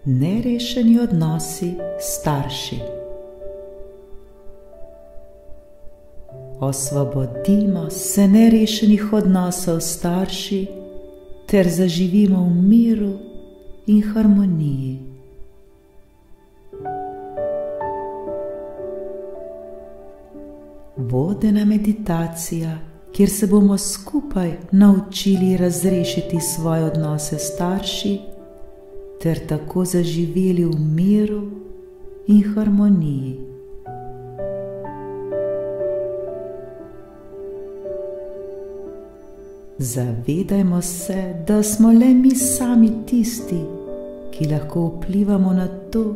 Nerešeni odnosi s starši. Osvobodimo se nerešenih odnosov s starši ter zaživimo v miru in harmoniji. Vodena meditacija, kjer se bomo skupaj naučili razrešiti svoje odnose s starši ter tako zaživeli v miru in harmoniji. Zavedajmo se, da smo le mi sami tisti, ki lahko vplivamo na to,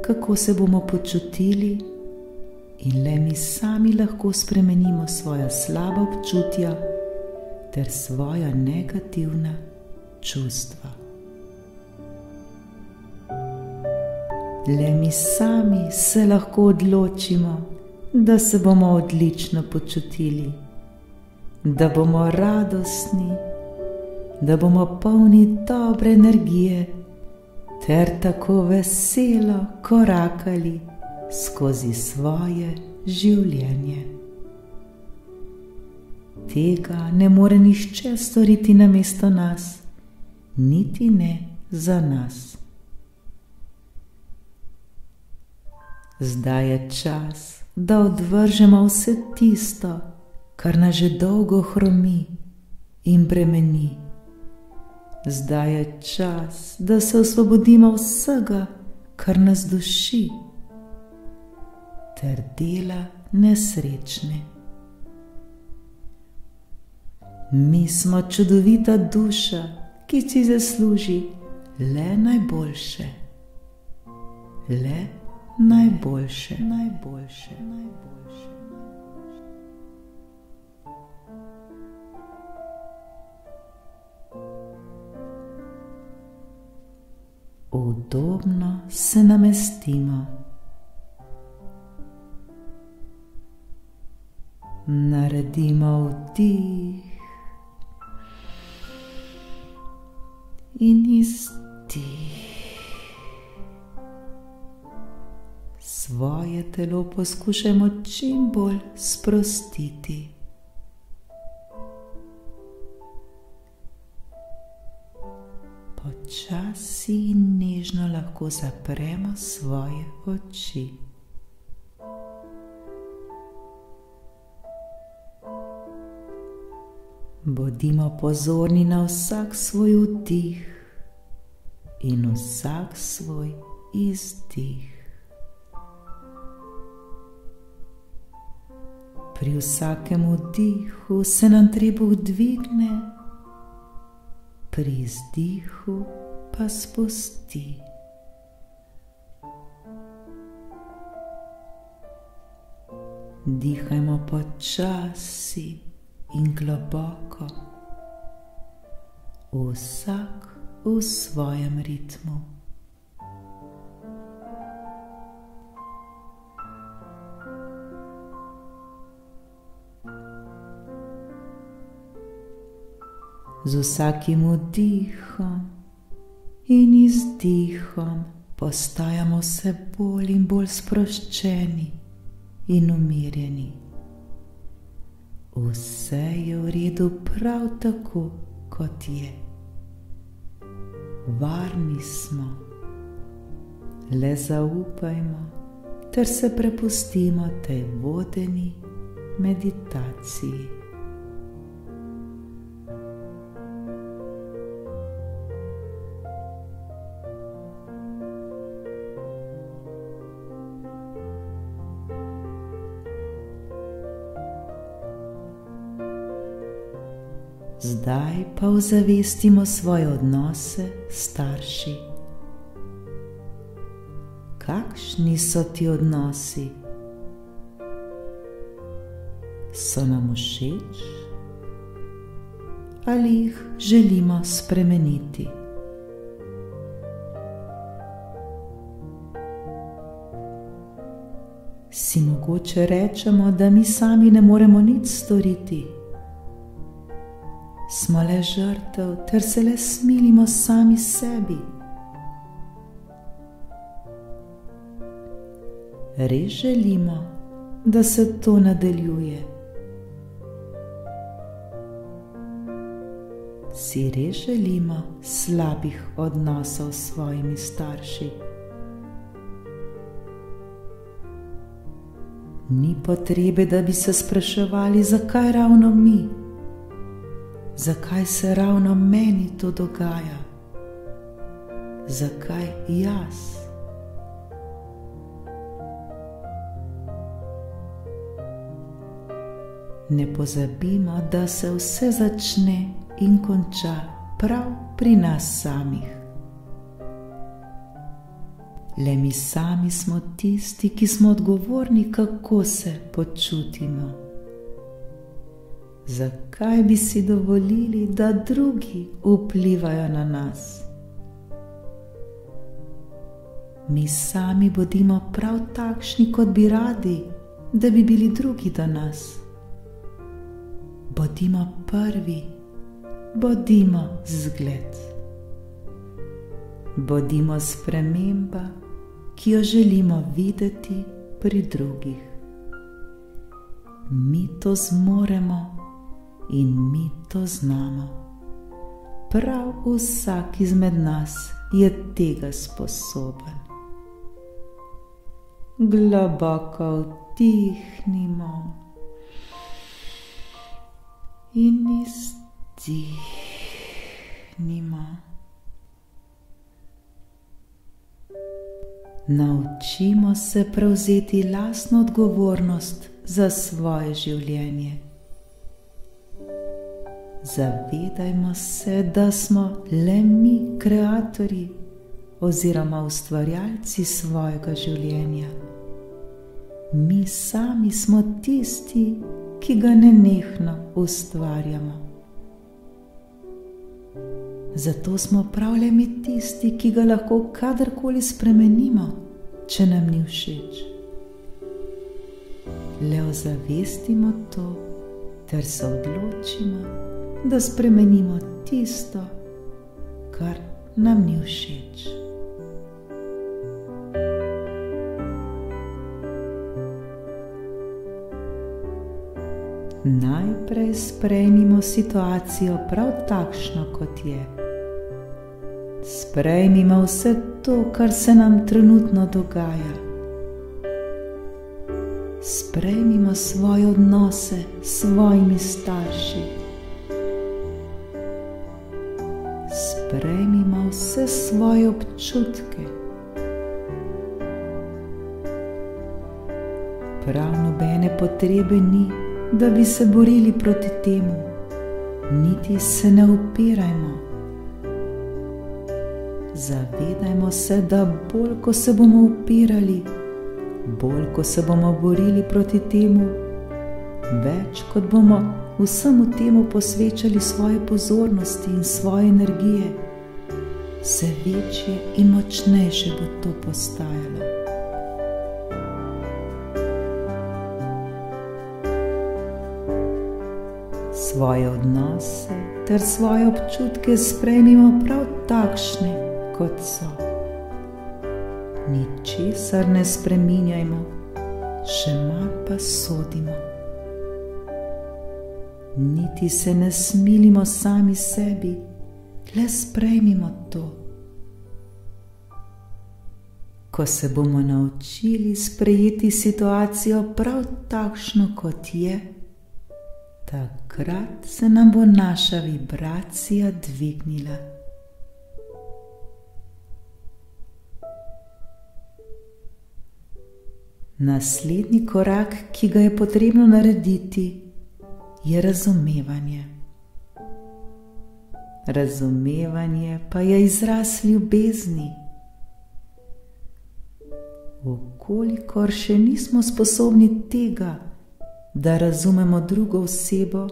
kako se bomo počutili, in le mi sami lahko spremenimo svoja slaba občutja ter svoja negativna čustva. Le mi sami se lahko odločimo, da se bomo odlično počutili, da bomo radostni, da bomo polni dobre energije ter tako veselo korakali skozi svoje življenje. Tega ne more nihče storiti namesto nas, niti ne za nas. Zdaj je čas, da odvržemo vse tisto, kar nas že dolgo hromi in bremeni. Zdaj je čas, da se osvobodimo vsega, kar nas duši ter dela nesrečne. Mi smo čudovita duša, ki si zasluži le najboljše. Le najboljše. Udobno se namestimo. Naredimo vdih in izdih. Svoje telo poskušajmo čim bolj sprostiti. Počasi in nežno lahko zapremo svoje oči. Bodimo pozorni na vsak svoj vdih in vsak svoj izdih. Pri vsakem vdihu se nam trebuh dvigne, pri izdihu pa spusti. Dihajmo počasi in globoko, vsak v svojem ritmu. Z vsakim vdihom in izdihom postajamo vse bolj in bolj sproščeni in umirjeni. Vse je v redu prav tako, kot je. Varni smo. Le zaupajmo ter se prepustimo tej vodeni meditaciji. Zdaj pa ozavestimo svoje odnose s starši. Kakšni so ti odnosi? So nam všeč ali jih želimo spremeniti? Si mogoče rečemo, da mi sami ne moremo nič storiti? Smo le žrtev ter se le smilimo sami sebi. res želimo, da se to nadaljuje? Si res želimo slabih odnosov s svojimi starši? Ni potrebe, da bi se spraševali, zakaj ravno mi, zakaj se ravno meni to dogaja, zakaj jaz. Ne pozabimo, da se vse začne in konča prav pri nas samih. Le mi sami smo tisti, ki smo odgovorni, kako se počutimo. Zakaj bi si dovolili, da drugi vplivajo na nas? Mi sami bodimo prav takšni, kot bi radi, da bi bili drugi do nas. Bodimo prvi, bodimo zgled. Bodimo sprememba, ki jo želimo videti pri drugih. Mi to zmoremo in mi to znamo. Prav vsak izmed nas je tega sposoben. Globoko vdihnimo in izdihnimo. Naučimo se prevzeti lastno odgovornost za svoje življenje. Zavedajmo se, da smo le mi kreatorji oziroma ustvarjalci svojega življenja. Mi sami smo tisti, ki ga nenehno ustvarjamo. Zato smo prav le mi tisti, ki ga lahko kadarkoli spremenimo, če nam ni všeč. Le ozavestimo to, ter se odločimo, da spremenimo tisto, kar nam ni všeč. Najprej sprejmimo situacijo prav takšno, kot je. Sprejmimo vse to, kar se nam trenutno dogaja. Sprejmimo svoje odnose s svojimi starši. Sprejmimo vse svoje občutke. Prav nobene potrebe ni, da bi se borili proti temu, niti se ne upirajmo. Zavedajmo se, da bolj, ko se bomo upirali, bolj, ko se bomo borili proti temu, več, kot bomo vsemu temu posvečali svoje pozornosti in svoje energije, vse večje in močnejše bo to postajalo. Svoje odnose ter svoje občutke sprejmimo prav takšne, kot so. Ničesar ne spreminjajmo, še manj pa sodimo. Niti se ne smilimo sami sebi, le sprejmimo to. Ko se bomo naučili sprejeti situacijo prav takšno, kot je, takrat se nam bo naša vibracija dvignila. Naslednji korak, ki ga je potrebno narediti, je razumevanje. Razumevanje pa je izraz ljubezni. Vkolikor še nismo sposobni tega, da razumemo drugo osebo,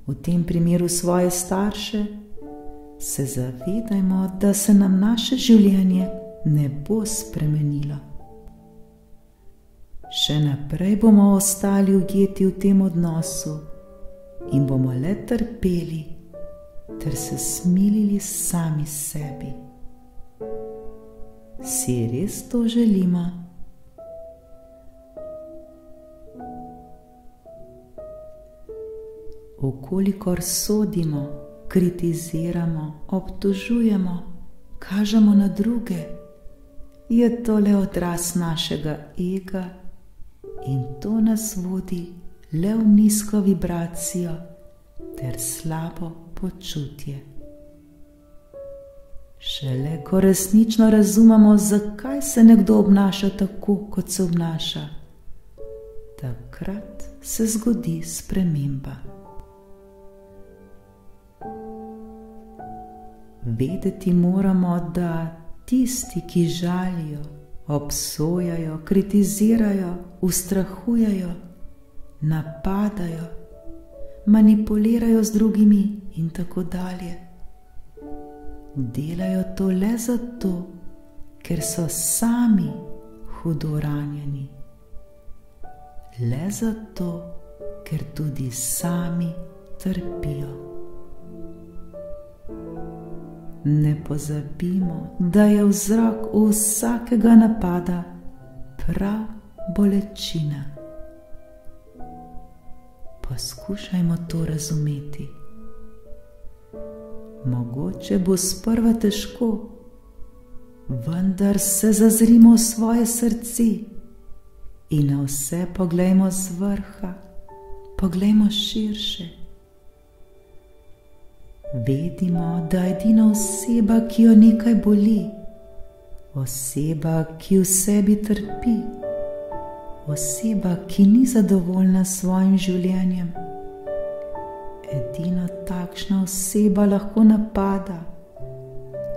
v tem primeru svoje starše, se zavedajmo, da se nam naše življenje ne bo spremenilo. Še naprej bomo ostali ujeti v tem odnosu in bomo le trpeli ter se smilili sami sebi. Si res to želimo? Ukolikor sodimo, kritiziramo, obtožujemo, kažemo na druge, je to le odraz našega ega in to nas vodi le v nizko vibracijo ter slabo počutje. Šele ko resnično razumemo, zakaj se nekdo obnaša tako, kot se obnaša, takrat se zgodi sprememba. Vedeti moramo, da tisti, ki žalijo, obsojajo, kritizirajo, ustrahujejo, napadajo, manipulirajo z drugimi in tako dalje, delajo to le zato, ker so sami hudo ranjeni. Le zato, ker tudi sami trpijo. Ne pozabimo, da je vzrok vsakega napada prav bolečina. Poskušajmo to razumeti. Mogoče bo sprva težko, vendar se zazrimo v svoje srce in na vse poglejmo z vrha, poglejmo širše. Vedimo, da edina oseba, ki jo nekaj boli, oseba, ki v sebi trpi, oseba, ki ni zadovoljna s svojim življenjem, edino takšna oseba lahko napada,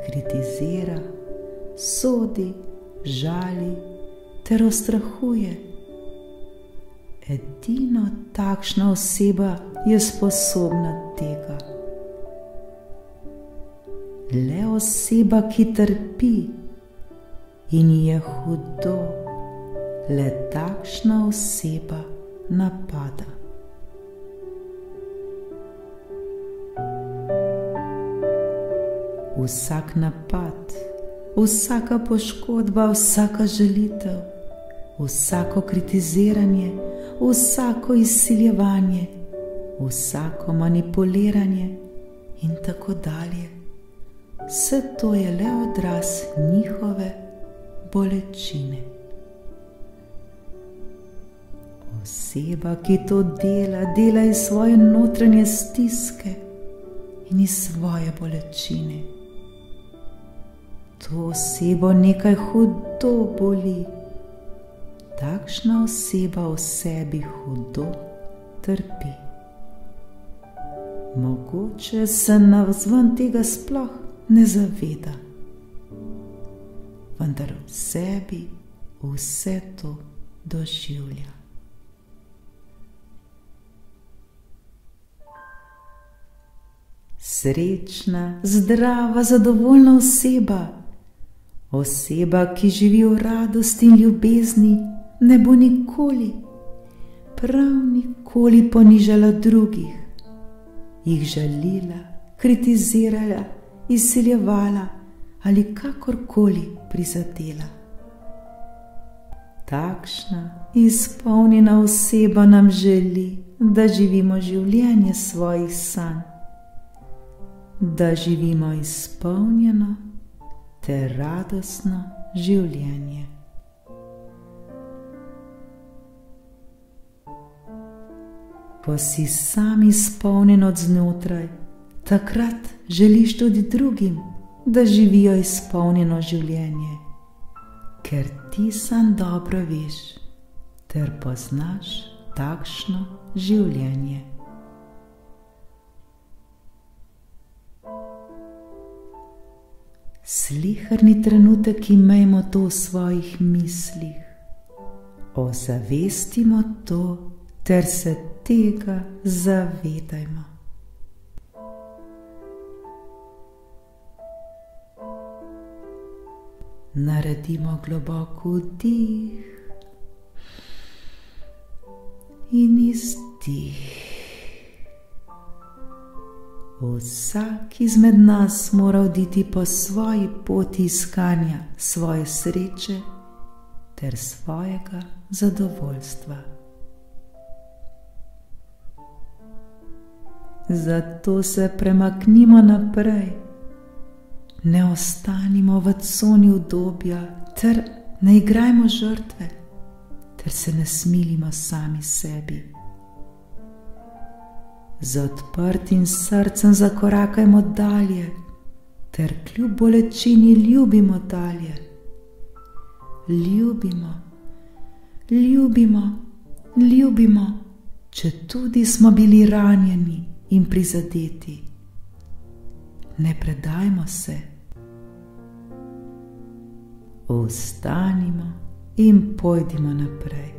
kritizira, sodi, žali ter ustrahuje. Edino takšna oseba je sposobna tega. Le oseba, ki trpi in je hudo, le takšna oseba napada. Vsak napad, vsaka poškodba, vsaka žalitev, vsako kritiziranje, vsako izsiljevanje, vsako manipuliranje in tako dalje. Vse to je le odraz njihove bolečine. Oseba, ki to dela iz svoje notranje stiske in iz svoje bolečine. To osebo nekaj hudo boli. Takšna oseba v sebi hudo trpi. Mogoče se navzven tega sploh ne zaveda, vendar v sebi vse to doživlja. Srečna, zdrava, zadovoljna oseba, oseba, ki živi v radosti in ljubezni, ne bo nikoli, prav nikoli ponižala drugih, jih žalila, kritizirala, izsiljevala ali kakorkoli prizadela. Takšna izpolnjena oseba nam želi, da živimo življenje svojih sanj, da živimo izpolnjeno ter radostno življenje. Ko si sam izpolnjen od znotraj, takrat želiš tudi drugim, da živijo izpolnjeno življenje, ker ti sam dobro veš ter poznaš takšno življenje. Sliherni trenutek imejmo to v svojih mislih, ozavestimo to ter se tega zavedajmo. Naredimo globok vdih in izdih. Vsak izmed nas mora oditi po svoji poti iskanja svoje sreče ter svojega zadovoljstva. Zato se premaknimo naprej, ne ostanimo v coni udobja, ter ne igrajmo žrtve, ter se ne smilimo sami sebi. Z odprtim srcem zakorakajmo dalje, ter kljub bolečini ljubimo dalje. Ljubimo, ljubimo, ljubimo, četudi smo bili ranjeni in prizadeti. Ne predajmo se. Vstanimo in pojdimo naprej.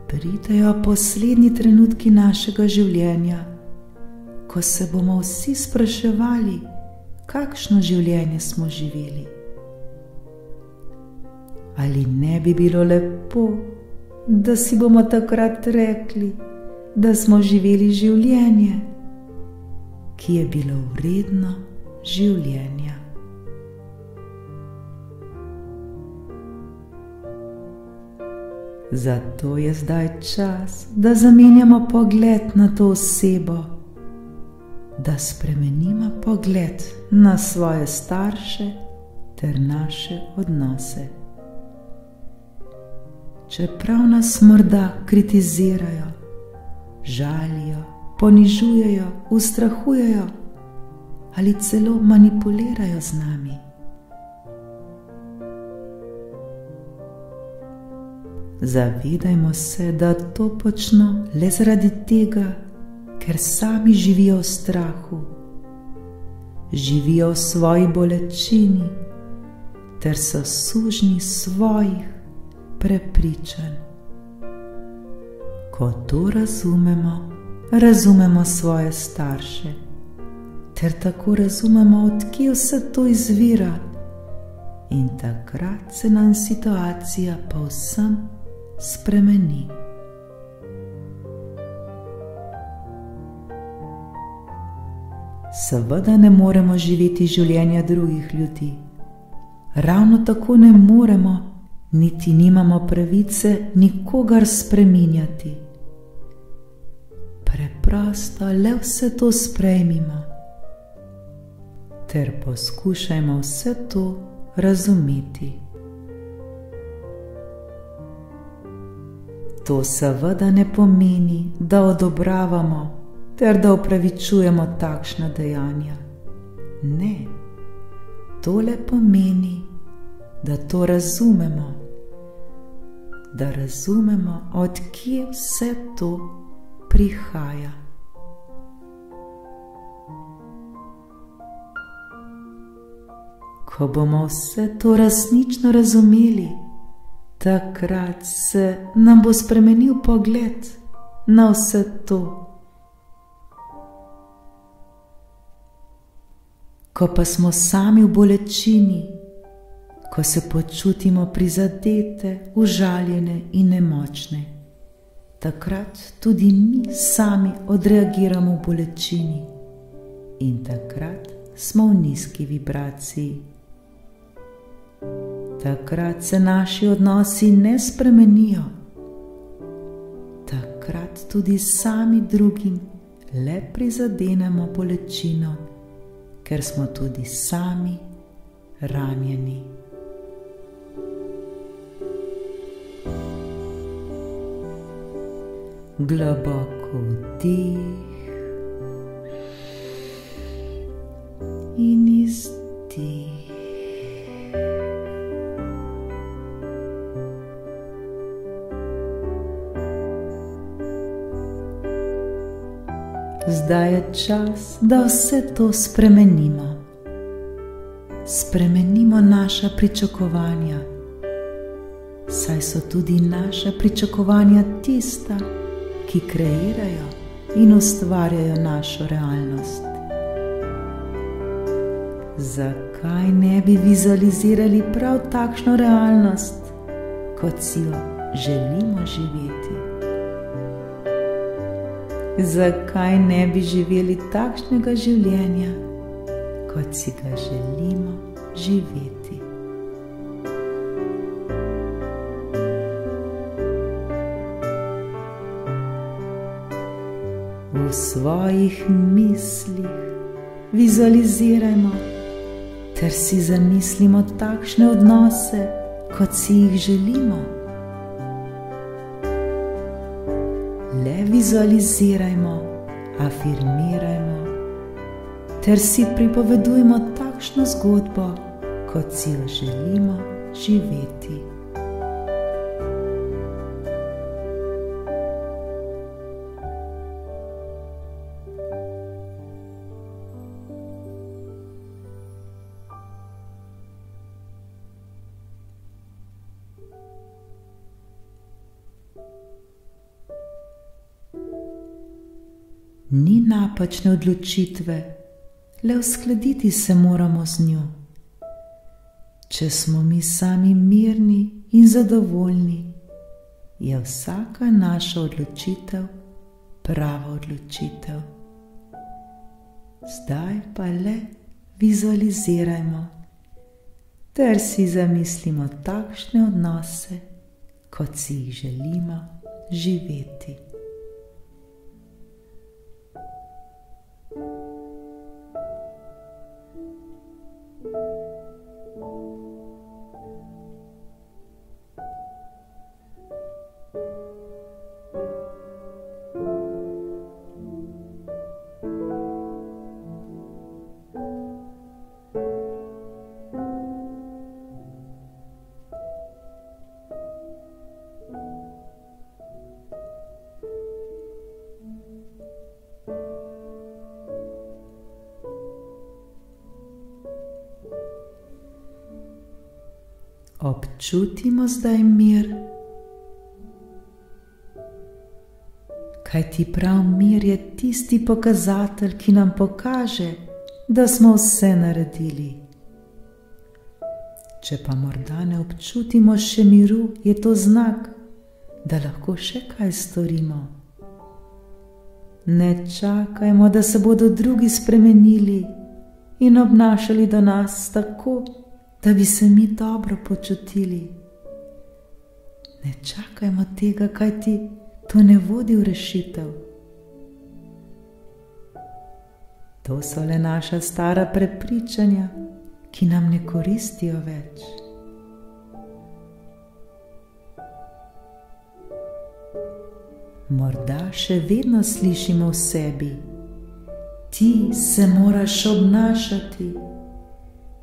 Pridejo poslednji trenutki našega življenja, ko se bomo vsi spraševali, kakšno življenje smo živeli. Ali ne bi bilo lepo, da si bomo takrat rekli, da smo živeli življenje, ki je bilo vredno življenja. Zato je zdaj čas, da zamenjamo pogled na to osebo, da spremenimo pogled na svoje starše ter naše odnose. Čeprav nas morda kritizirajo, žalijo, ponižujejo, ustrahujejo ali celo manipulirajo z nami. Zavedajmo se, da to počno le zaradi tega, ker sami živijo v strahu, živijo v svoji bolečini ter so sužnji svojih prepričanj. Ko to razumemo, razumemo svoje starše, ter tako razumemo, od kje vse to izvira, in takrat se nam situacija povsem spremeni. Seveda ne moremo živeti življenja drugih ljudi, ravno tako ne moremo, niti nimamo pravice nikogar spreminjati. Preprosto le vse to sprejmimo, ter poskušajmo vse to razumeti. To seveda ne pomeni, da odobravamo ter da opravičujemo takšna dejanja. Ne, to le pomeni, da to razumemo, da razumemo, od kje vse to prihaja. Ko bomo vse to resnično razumeli, takrat se nam bo spremenil pogled na vse to. Ko pa smo sami v bolečini, ko se počutimo prizadete, užaljene in nemočne, takrat tudi mi sami odreagiramo v bolečini in takrat smo v nizki vibraciji. Takrat se naši odnosi ne spremenijo, takrat tudi sami drugim le prizadenemo bolečino, ker smo tudi sami ranjeni. Globoko vdih in izdih. Zdaj je čas, da vse to spremenimo. Spremenimo naša pričakovanja, saj so tudi naša pričakovanja tista, ki kreirajo in ustvarjajo našo realnost. Zakaj ne bi vizualizirali prav takšno realnost, kot si jo želimo živeti? Zakaj ne bi živeli takšnega življenja, kot si ga želimo živeti? svojih mislih vizualizirajmo ter si zamislimo takšne odnose, kot si jih želimo. Le vizualizirajmo, afirmirajmo ter si pripovedujmo takšno zgodbo, kot si jo želimo živeti. Ni napačne odločitve, le uskladiti se moramo z njo. Če smo mi sami mirni in zadovoljni, je vsaka naša odločitev prava odločitev. Zdaj pa le vizualizirajmo ter si zamislimo takšne odnose, kot si jih želimo živeti. Občutimo zdaj mir, kajti prav mir je tisti pokazatelj, ki nam pokaže, da smo vse naredili. Če pa morda ne občutimo še miru, je to znak, da lahko še kaj storimo. Ne čakajmo, da se bodo drugi spremenili in obnašali do nas tako, da bi se mi dobro počutili. Ne čakajmo tega, kajti to ne vodi v rešitev. To so le naša stara prepričanja, ki nam ne koristijo več. Morda še vedno slišimo v sebi: ti se moraš obnašati,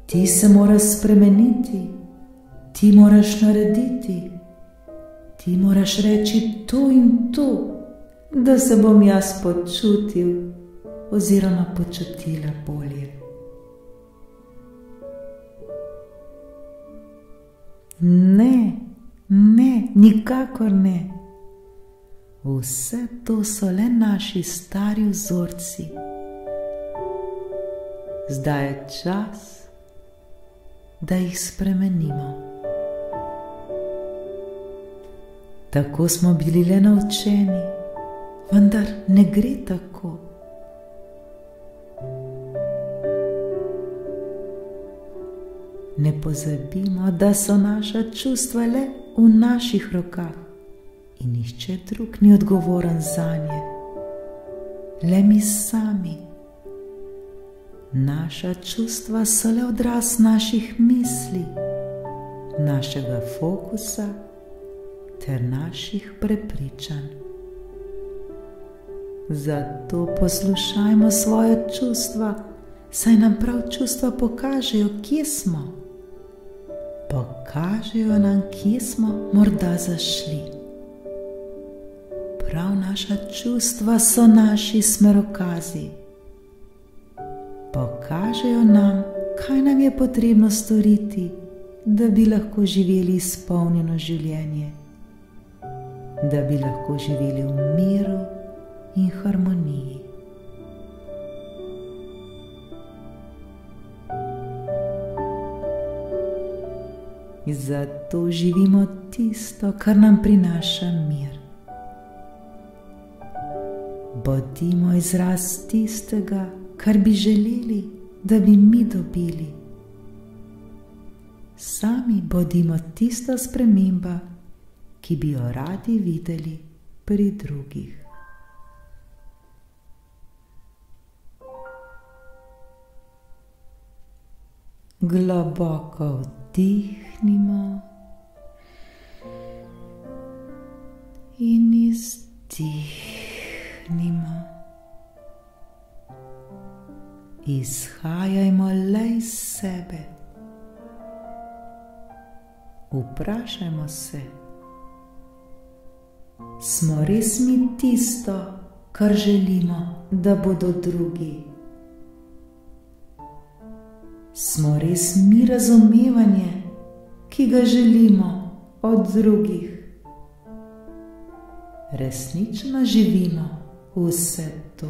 ti se moraš spremeniti, ti moraš narediti, ti moraš reči to in to, da se bom jaz počutil oziroma počutila bolje. Ne, nikakor ne. Vse to so le naši stari vzorci. Zdaj je čas, da jih spremenimo. Tako smo bili le naučeni, vendar ne gre tako. Ne pozabimo, da so naša čustva le v naših rokah in nihče drug ni odgovoren zanje, le mi sami. Naša čustva so le odraz naših misli, našega fokusa ter naših prepričanj. Zato poslušajmo svoje čustva, saj nam prav čustva pokažejo, kje smo. Pokažejo nam, kje smo morda zašli. Prav naša čustva so naši smerokazi. Pokažejo nam, kaj nam je potrebno storiti, da bi lahko živeli izpolnjeno življenje, da bi lahko živeli v miru in harmoniji. Zato živimo tisto, kar nam prinaša mir. Bodimo izraz tistega, kar bi želeli, da bi mi dobili. Sami bodimo tista sprememba, ki bi jo radi videli pri drugih. Globoko vdihnimo in izdihnimo. Izhajajmo le iz sebe. Vprašajmo se, smo res mi tisto, kar želimo, da bodo drugi? Smo res mi razumevanje, ki ga želimo od drugih? Resnično živimo vse to?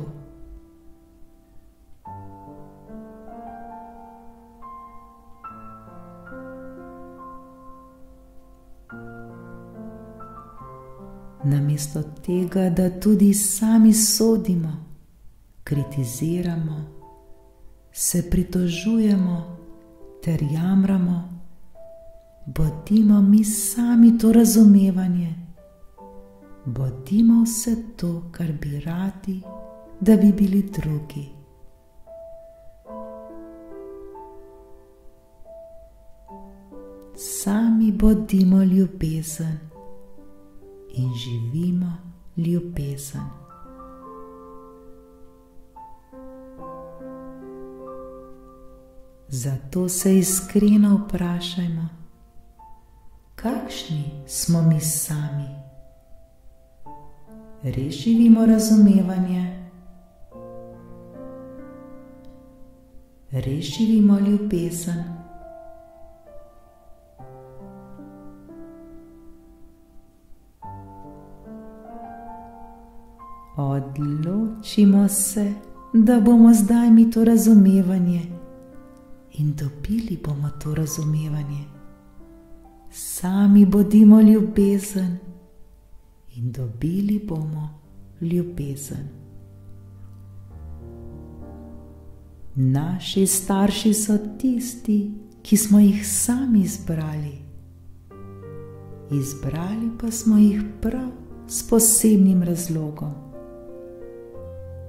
Namesto tega, da tudi sami sodimo, kritiziramo, se pritožujemo ter jamramo, bodimo mi sami to razumevanje, bodimo vse to, kar bi radi, da bi bili drugi. Sami bodimo ljubezen in živimo ljubezen. Zato se iskreno vprašajmo, kakšni smo mi sami? Res živimo razumevanje? Res živimo ljubezen? Odločimo se, da bomo zdaj mi to razumevanje in dobili bomo to razumevanje. Sami bodimo ljubezen in dobili bomo ljubezen. Naši starši so tisti, ki smo jih sami izbrali. Izbrali pa smo jih prav s posebnim razlogom.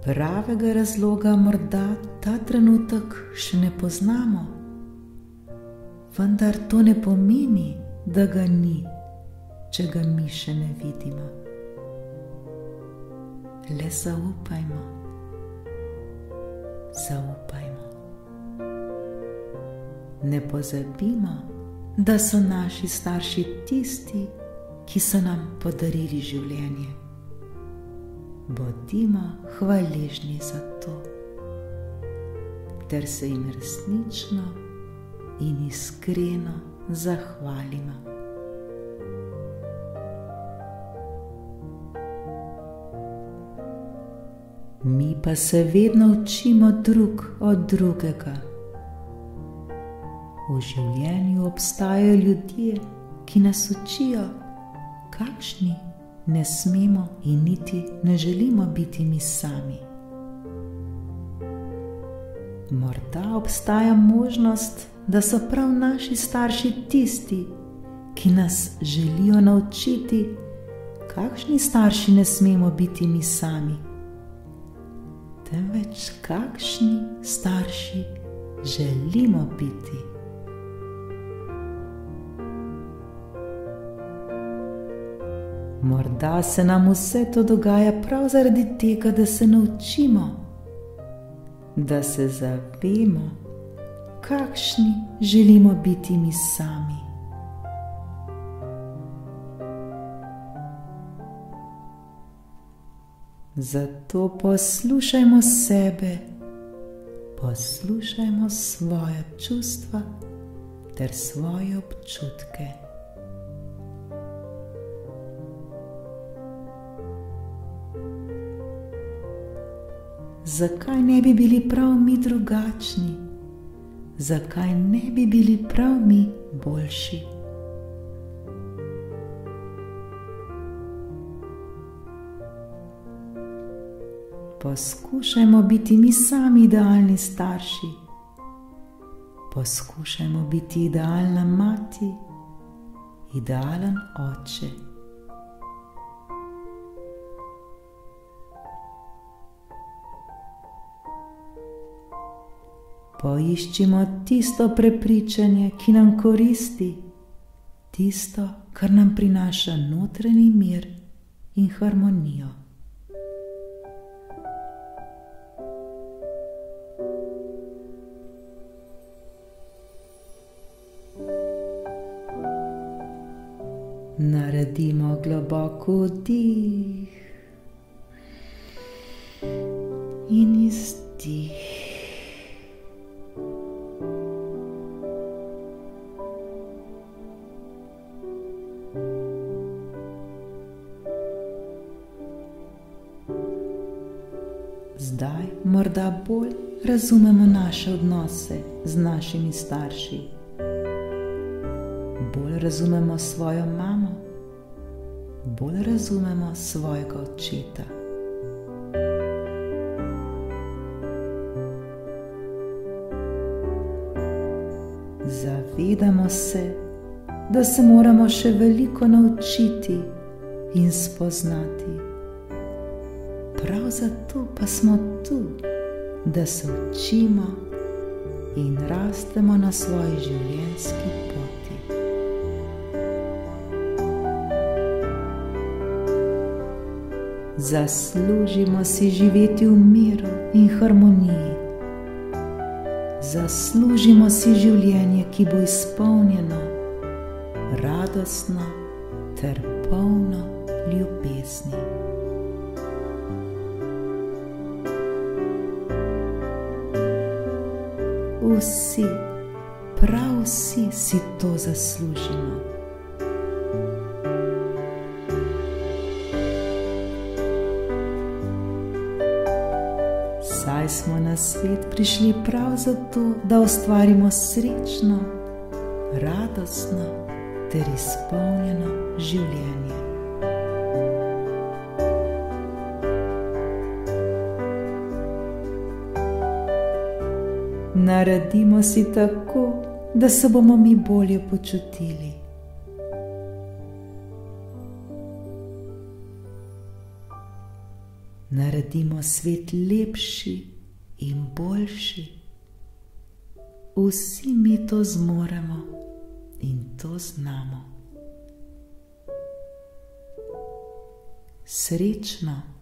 Pravega razloga morda ta trenutek še ne poznamo, vendar to ne pomeni, da ga ni, če ga mi še ne vidimo. Le zaupajmo, zaupajmo. Ne pozabimo, da so naši starši tisti, ki so nam podarili življenje. Bodimo hvaležni za to, ter se jim resnično in iskreno zahvalimo. Mi pa se vedno učimo drug od drugega. V življenju obstajajo ljudje, ki nas učijo, kakšni ne smemo in niti ne želimo biti mi sami. Morda obstaja možnost, da so prav naši starši tisti, ki nas želijo naučiti, kakšni starši ne smemo biti mi sami, temveč kakšni starši želimo biti. Morda se nam vse to dogaja prav zaradi tega, da se naučimo, da se zavemo, kakšni želimo biti mi sami. Zato poslušajmo sebe, poslušajmo svoja čustva ter svoje občutke. Zakaj ne bi bili prav mi drugačni? Zakaj ne bi bili prav mi boljši? Poskušajmo biti mi sami idealni starši. Poskušajmo biti idealna mati, idealen oče. Poiščimo tisto prepričanje, ki nam koristi, tisto, kar nam prinaša notranji mir in harmonijo. Naredimo globok vdih in izdih. Zdaj morda bolj razumemo naše odnose z našimi starši. Bolj razumemo svojo mamo, bolj razumemo svojega očeta. Zavedamo se, da se moramo še veliko naučiti in spoznati. Prav zato pa smo tu, da se učimo in rastemo na svoji življenjski poti. Zaslužimo si živeti v miru in harmoniji. Zaslužimo si življenje, ki bo izpolnjeno, radostno ter polno ljubezni. Vsi, prav vsi si to zaslužimo. Saj smo na svet prišli prav zato, da ustvarimo srečno, radostno ter izpolnjeno življenje. Naredimo si tako, da se bomo mi bolje počutili. Naredimo svet lepši in boljši. Vsi mi to zmoremo in to znamo. Srečno!